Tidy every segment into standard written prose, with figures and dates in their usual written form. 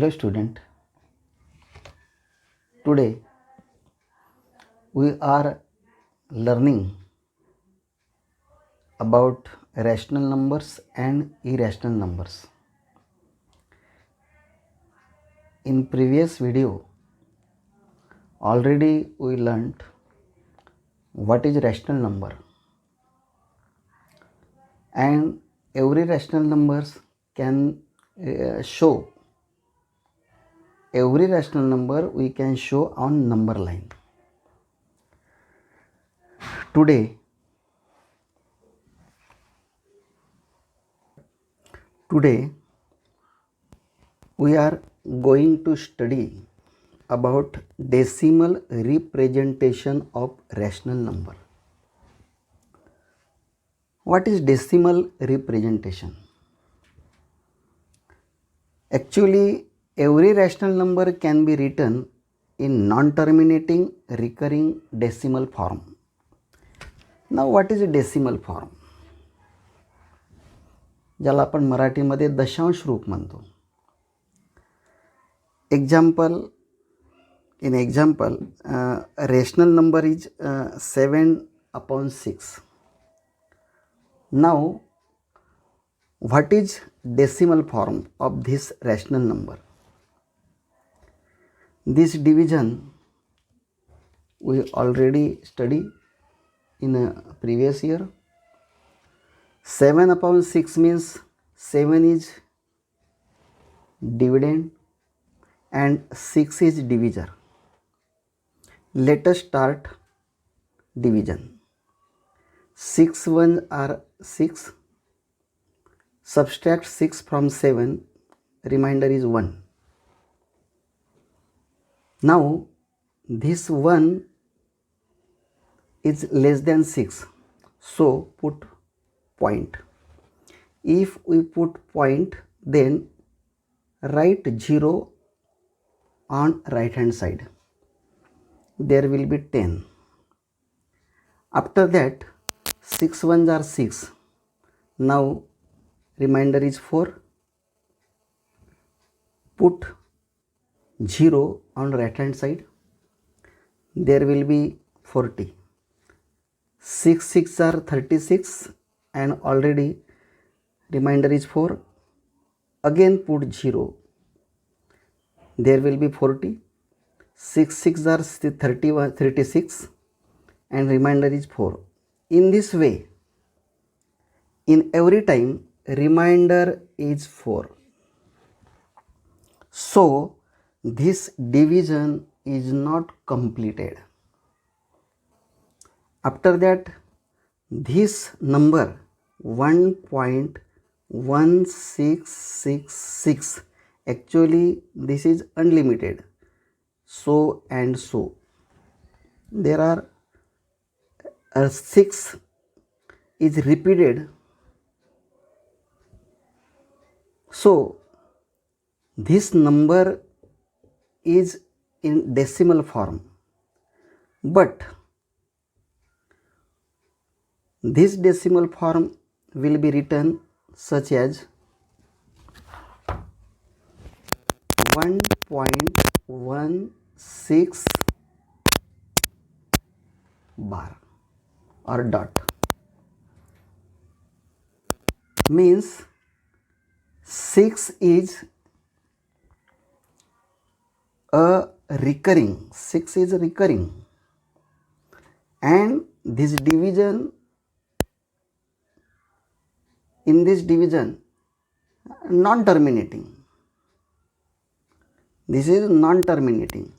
Hello student, today we are learning about rational numbers and irrational numbers. In previous video already we learnt what is rational number, and every rational numbers can show every rational number we can show on number line. Today we are going to study about decimal representation of rational number. What is decimal representation? Actually, every rational number can be written in non-terminating recurring decimal form. Now, what is a decimal form? ज्याला आपण मराठीमध्ये दशांश रूप म्हणतो. In example, rational number is 7/6. Now, what is decimal form of this rational number? This division we already studied in a previous year. 7/6 means 7 is dividend and 6 is divisor. Let us start division. 6 1 are 6. Subtract 6 from 7, remainder is 1. Now this 1 is less than 6, so put point. If we put point, then write 0 on right hand side. There will be 10. After that 6 1s are 6. Now remainder is 4. Put 0 on right hand side. There will be 40. 6 6 are 36 and already remainder is 4. Again put 0. There will be 40. 6 6 are 36 and remainder is 4. In this way, in every time remainder is 4. So this division is not completed. After that, this number 1.1666, actually this is unlimited, so and so. There are 6 is repeated, so this number is in decimal form, but this decimal form will be written such as 1.16 bar or dot. Means 6 is recurring, and this division, in this division, non-terminating. This is non-terminating.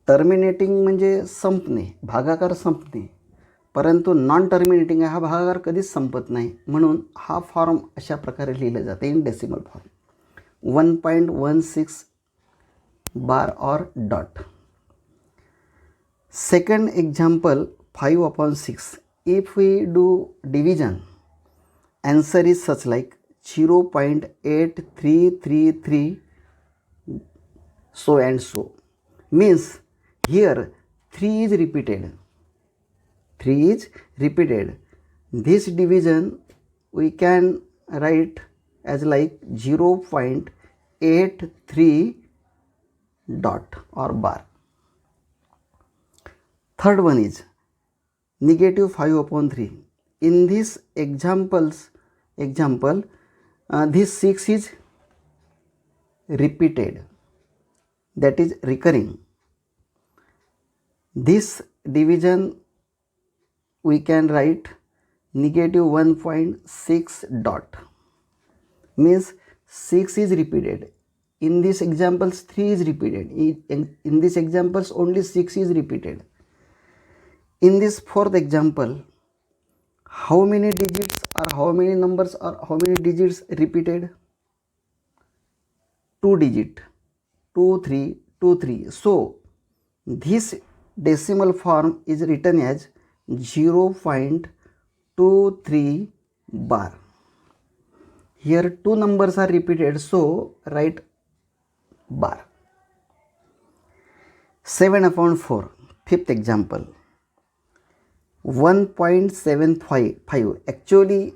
Terminating म्हणजे संपणे, भागाकार संपणे, परंतु non terminating हा भागाकार कधीच संपत नाही, म्हणून हा form अशा प्रकारे लिहिलं जाते इन डेसिमल फॉर्म 1.16 बार और dot. Second example, 5/6. If we do division, answer is such like 0.8333 so and so. Means here 3 is repeated. This division we can write as like 0.83 dot or bar. Third one is negative 5/3. In this example, this 6 is repeated, that is recurring. This division we can write negative 1.6 dot, means 6 is repeated. In this examples 3 is repeated. In this examples only 6 is repeated. In this fourth example, how many digits or how many numbers or how many digits repeated? 2 digit, 2 3 2 3. So this decimal form is written as 0.23 bar. Here two numbers are repeated, so write bar. 7/4, fifth example, 1.75.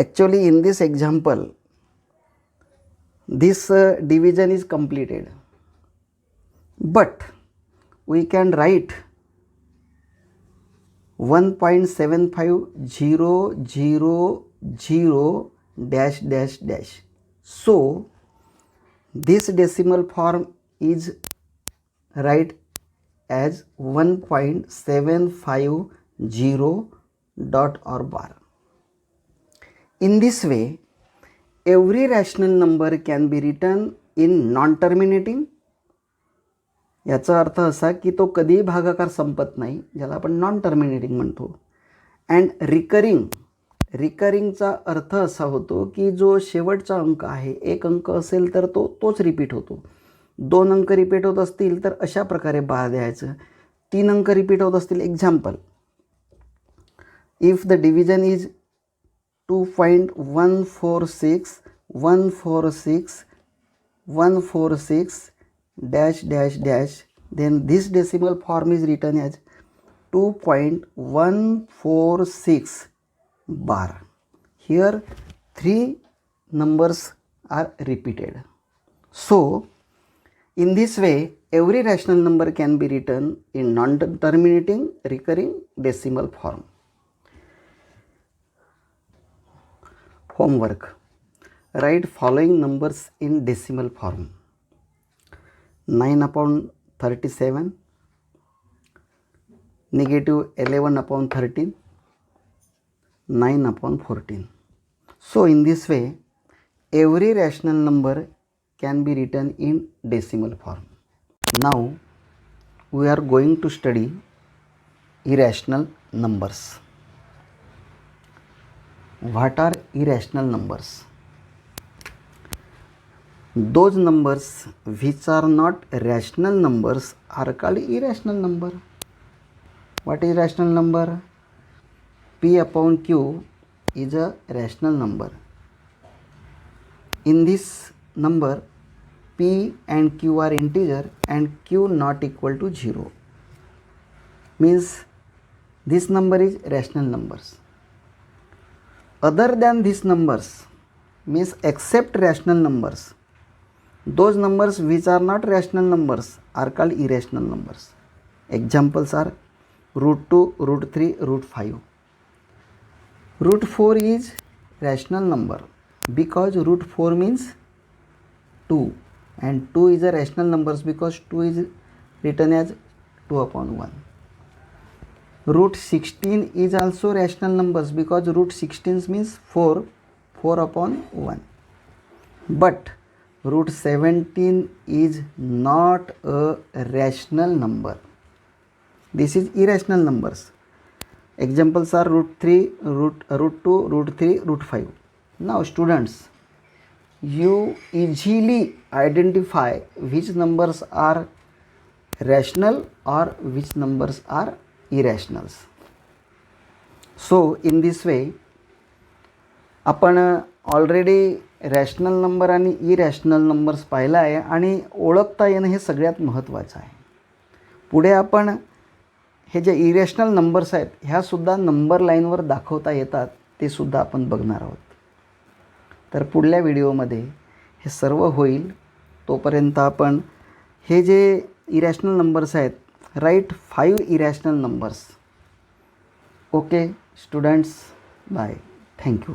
Actually in this example this division is completed, but we can write 1.75000 dash dash dash. So this decimal form is write as 1.750 dot or bar. In this way, every rational number can be written in non-terminating. याचा अर्थ असा की तो कधीही भागाकार संपत नाही, ज्याला आपण non terminating म्हणतो. अँड रिकरिंगचा अर्थ असा होतो की जो शेवटचा अंक आहे, एक अंक असेल तर तोच रिपीट होतो. 2 अंक रिपीट होत असतील तर अशा प्रकारे बार द्यायचं. 3 अंक रिपीट होत असतील, example, if the division is 2.146 dash dash dash, then this decimal form is written as 2.146 bar. Here 3 numbers are repeated. So in this way every rational number can be written in non-terminating recurring decimal form. Homework: write following numbers in decimal form. 9/37, negative 11/13, 9/14. So in this way every rational number can be written in decimal form. Now we are going to study irrational numbers. What are irrational numbers? Those numbers which are not rational numbers are called irrational number. What is rational number? P/Q is a rational number. In this number P and Q are integer and Q not equal to 0, means this number is rational numbers. Other than these numbers, means except rational numbers, those numbers which are not rational numbers are called irrational numbers. Examples are √2, √3, √5. √4 is rational number because √4 means 2, and 2 is a rational numbers because 2 is written as 2/1. √16 is also rational numbers because √16 means 4/1. But √17 is not a rational number. This is irrational numbers. Examples are √3, √2, √3, √5. Now students, you easily identify which numbers are rational or which numbers are irrationals. So in this way आपण already rational number आणि irrational numbers पाहिला आहे आणि ओळखता येणं हे सगळ्यात महत्त्वाचं आहे. पुढे आपण हे जे इरॅशनल नंबर्स आहेत ह्यासुद्धा नंबर लाईनवर दाखवता येतात, ते सुद्धा आपण बघणार आहोत. तर पुढल्या व्हिडिओमध्ये हे सर्व होईल. तोपर्यंत आपण हे जे इरॅशनल नंबर्स आहेत, right 5 irrational numbers. Okay students, bye. Thank you.